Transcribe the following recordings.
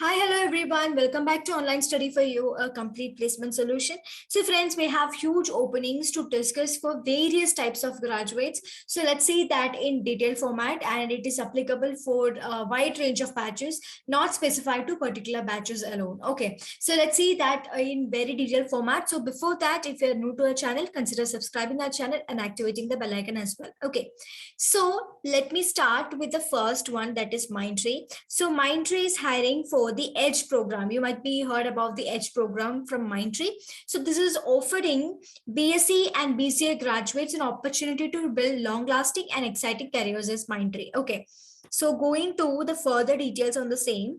Hi, hello everyone. Welcome back to Online Study for You, a complete placement solution. So friends, we have huge openings to discuss for various types of graduates. So let's see that in detailed format, and it is applicable for a wide range of batches, not specified to particular batches alone. Okay, so let's see that in very detailed format. So before that, if you're new to our channel, consider subscribing our channel and activating the bell icon as well. Okay, so let me start with the first one, that is Mindtree. So Mindtree is hiring for the Edge program. You might be heard about the Edge program from Mindtree. So this is offering BSc and BCA graduates an opportunity to build long-lasting and exciting careers as Mindtree. Okay, so going to the further details on the same,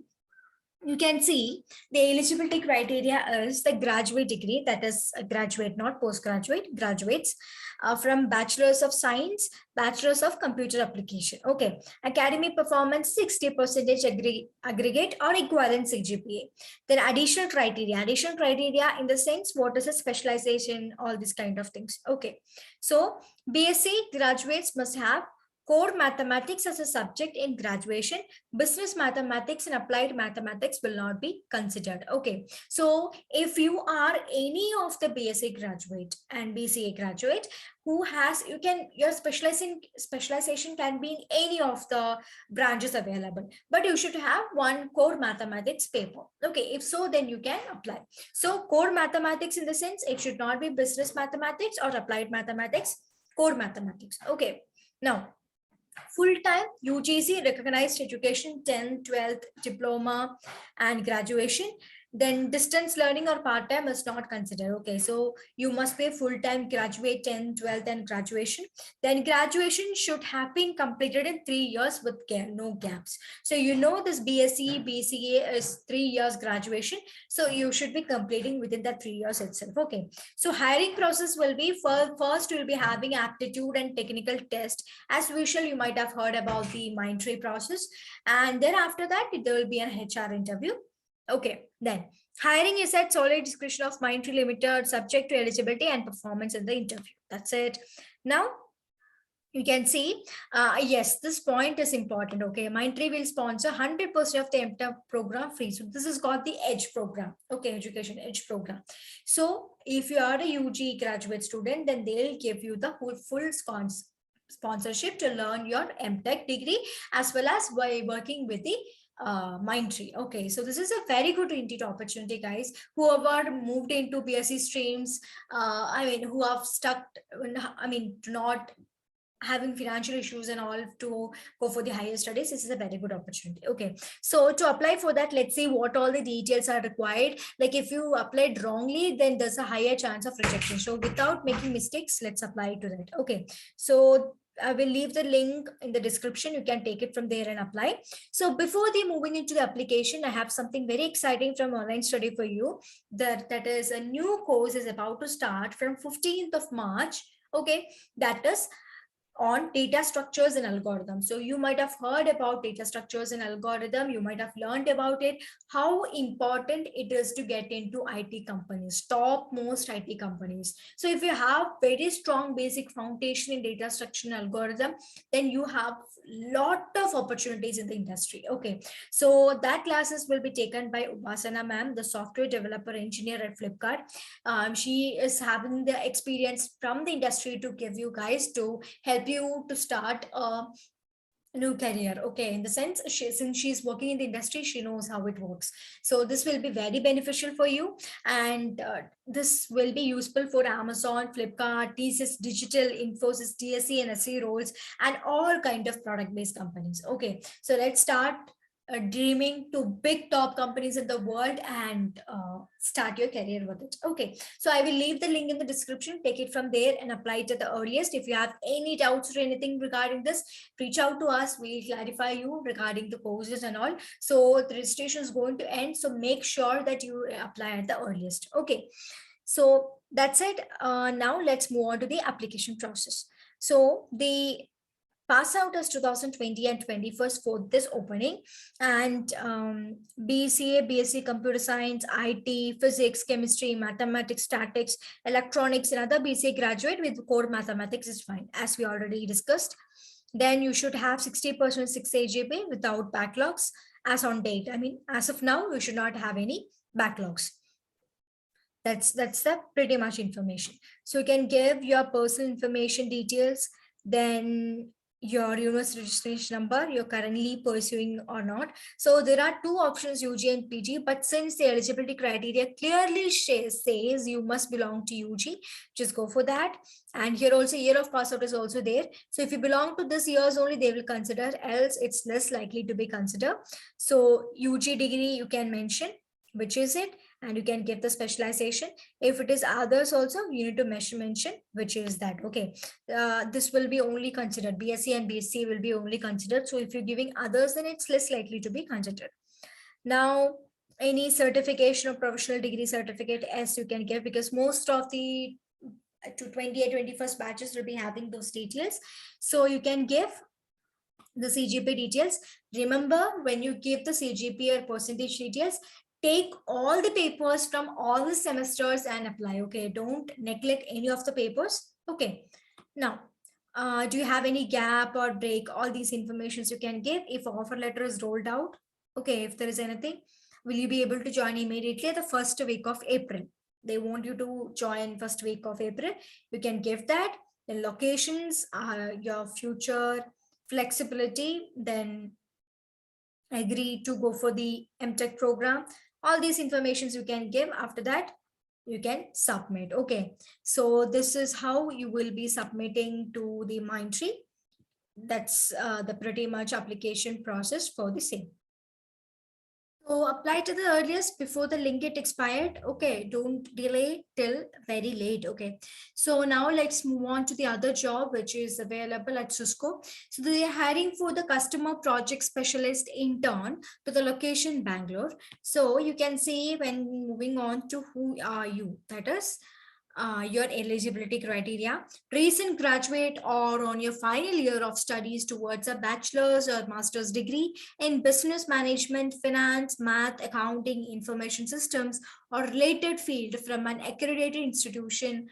you can see the eligibility criteria is the graduate degree, that is a graduate, not postgraduate, graduates from Bachelor's of Science, Bachelor's of Computer Application. Okay, academic performance 60% aggregate or equivalent CGPA. Then additional criteria in the sense what is a specialization, all these kind of things. Okay, so BSc graduates must have core mathematics as a subject in graduation. Business mathematics and applied mathematics will not be considered. Okay, so if you are any of the BSc graduate and BCA graduate who has, your specialization can be in any of the branches available, but you should have one core mathematics paper. Okay, if so, then you can apply. So core mathematics in the sense, it should not be business mathematics or applied mathematics, core mathematics. Okay, now full-time UGC recognized education, 10th, 12th, diploma and graduation. Then distance learning or part-time is not considered. Okay, so you must be a full-time graduate, 10th, 12th and graduation. Then graduation should have been completed in 3 years with no gaps. So you know this BSc, BCA is 3 years graduation. So you should be completing within that 3 years itself. Okay, so hiring process will be, first you'll be having aptitude and technical test. As usual, you might have heard about the Mindtree process. And then after that, there will be an HR interview. Okay, then hiring is at solid discretion of Mindtree Limited, subject to eligibility and performance in the interview. That's it. Now, you can see, yes, this point is important. Okay, Mindtree will sponsor 100% of the MTech program free. So this is called the Edge program. Okay, Education Edge program. So if you are a UG graduate student, then they'll give you the full sponsorship to learn your MTech degree as well as by working with the Mindtree. Okay, so this is a very good indeed opportunity, guys. Whoever moved into BSc streams, who have stuck, not having financial issues and all to go for the higher studies, this is a very good opportunity. Okay, so to apply for that, let's see what all the details are required. Like if you applied wrongly, then there's a higher chance of rejection. So without making mistakes, let's apply to that. Okay, so I will leave the link in the description. You can take it from there and apply. So before the moving into the application, I have something very exciting from Online Study for You. That is a new course is about to start from 15th of March. Okay, that is on data structures and algorithms. So you might have heard about data structures and algorithm. You might have learned about it, how important it is to get into IT companies, top most IT companies. So if you have very strong basic foundation in data structure and algorithm, then you have lot of opportunities in the industry. Okay, so that classes will be taken by Upasana ma'am, the software developer engineer at Flipkart. She is having the experience from the industry to give you guys, to help you to start a new career. Okay, in the sense, since she's working in the industry, she knows how it works. So this will be very beneficial for you, and this will be useful for Amazon, Flipkart, TCS Digital, Infosys, DSE and SE roles, and all kind of product based companies. Okay, so let's start dreaming to big top companies in the world and start your career with it. Okay, so I will leave the link in the description. Take it from there and apply it at the earliest. If you have any doubts or anything regarding this, reach out to us. We'll clarify you regarding the courses and all. So the registration is going to end, so make sure that you apply at the earliest. Okay, so that's it. Now let's move on to the application process. So the pass out as 2020 and 21st for this opening, and BCA, BSc Computer Science, IT, Physics, Chemistry, Mathematics, Statics, Electronics and other BCA graduate with core mathematics is fine, as we already discussed. Then you should have 60% 6 AGPA without backlogs, as on date. I mean, as of now, you should not have any backlogs. That's the pretty much information. So you can give your personal information details, then your university registration number you're currently pursuing or not. So there are two options, UG and PG, but since the eligibility criteria clearly says you must belong to UG, just go for that. And here also year of pass out is also there. So if you belong to this years only, they will consider, else it's less likely to be considered. So UG degree you can mention which is it, and you can give the specialization. If it is others also, you need to mention which is that. Okay, this will be only considered, BSc and BSc will be only considered. So if you're giving others, then it's less likely to be considered. Now any certification or professional degree certificate as you can give, because most of the to 20 or 21st batches will be having those details. So you can give the CGPA details. Remember, when you give the CGPA or percentage details, take all the papers from all the semesters and apply. Okay, don't neglect any of the papers. Okay, now do you have any gap or break? All these informations you can give. If offer letter is rolled out, okay, if there is anything, will you be able to join immediately the first week of April? They want you to join first week of April. You can give that. The locations, your future flexibility, then agree to go for the MTech program. All these informations you can give. After that, you can submit. Okay, so this is how you will be submitting to the Mindtree. That's the pretty much application process for the same. So apply to the earliest before the link get expired. Okay, don't delay till very late. Okay, so now let's move on to the other job which is available at Cisco. So they are hiring for the customer project specialist intern to the location Bangalore. So you can see when moving on to who are you, that is your eligibility criteria. Recent graduate or on your final year of studies towards a bachelor's or master's degree in business management, finance, math, accounting, information systems, or related field from an accredited institution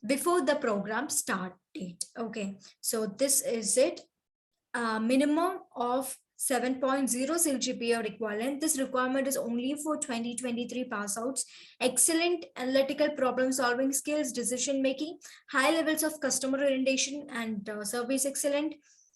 before the program start date. Okay, so this is it. Minimum of 7.0 CGPA equivalent. This requirement is only for 2023 pass outs. Excellent analytical problem solving skills, decision making, high levels of customer orientation and service excellent,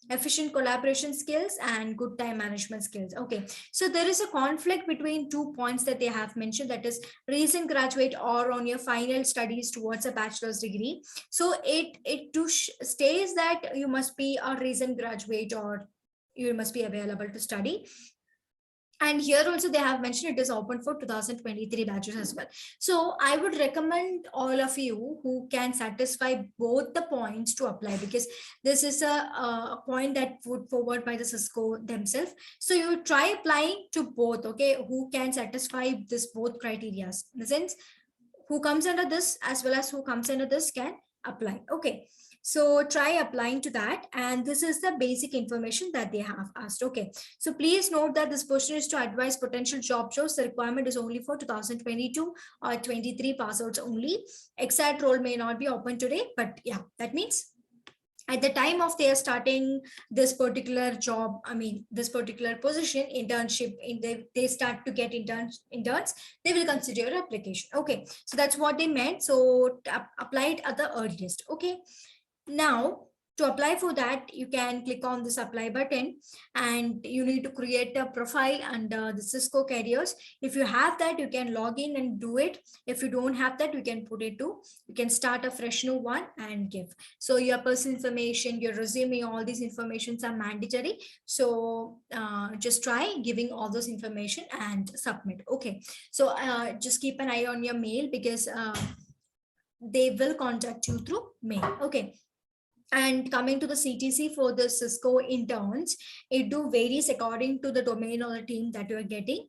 efficient collaboration skills, and good time management skills. Okay, so there is a conflict between 2 points that they have mentioned, that is recent graduate or on your final studies towards a bachelor's degree. So it states that you must be a recent graduate or you must be available to study. And here also they have mentioned it is open for 2023 batches as well. So I would recommend all of you who can satisfy both the points to apply, because this is a point that put forward by the Cisco themselves. So you try applying to both. Okay, who can satisfy this both criteria, in the sense who comes under this as well as who comes under this can apply. Okay, so try applying to that, and this is the basic information that they have asked. Okay, so please note that this question is to advise potential job shows. The requirement is only for 2022 or 23 pass outs only. Exact role may not be open today, but yeah, that means at the time of their starting this particular job, I mean this particular position, internship, they start to get interns, they will consider your application. Okay, so that's what they meant. So apply it at the earliest. Okay, now to apply for that, you can click on this apply button and you need to create a profile under the Cisco careers. If you have that, you can log in and do it. If you don't have that, you can put it to, you can start a fresh new one and give. So your personal information, your resume, all these informations are mandatory. So just try giving all those information and submit. Okay, so just keep an eye on your mail, because they will contact you through mail. Okay, and coming to the CTC for the Cisco interns, it do varies according to the domain or the team that you are getting.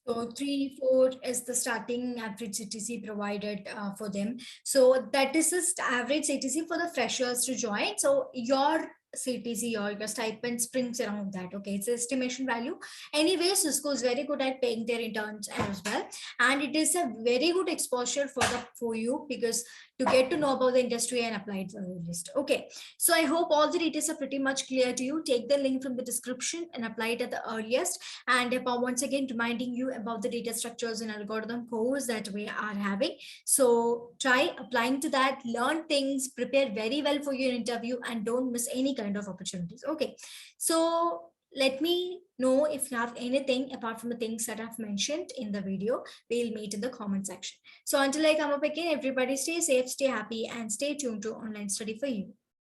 So 3, 4 is the starting average CTC provided for them. So that is the average CTC for the freshers to join. So your CTC or your stipend springs around that. Okay, it's estimation value. Anyway, Cisco is very good at paying their interns as well, and it is a very good exposure for you, because to get to know about the industry and apply it for your list. Okay, so I hope all the details are pretty much clear to you. Take the link from the description and apply it at the earliest. And once again, reminding you about the data structures and algorithm course that we are having. So try applying to that, learn things, prepare very well for your interview, and don't miss any kind of opportunities. Okay, so let me know if you have anything apart from the things that I've mentioned in the video. We'll meet in the comment section. So until I come up again, everybody stay safe, stay happy, and stay tuned to Online Study for You.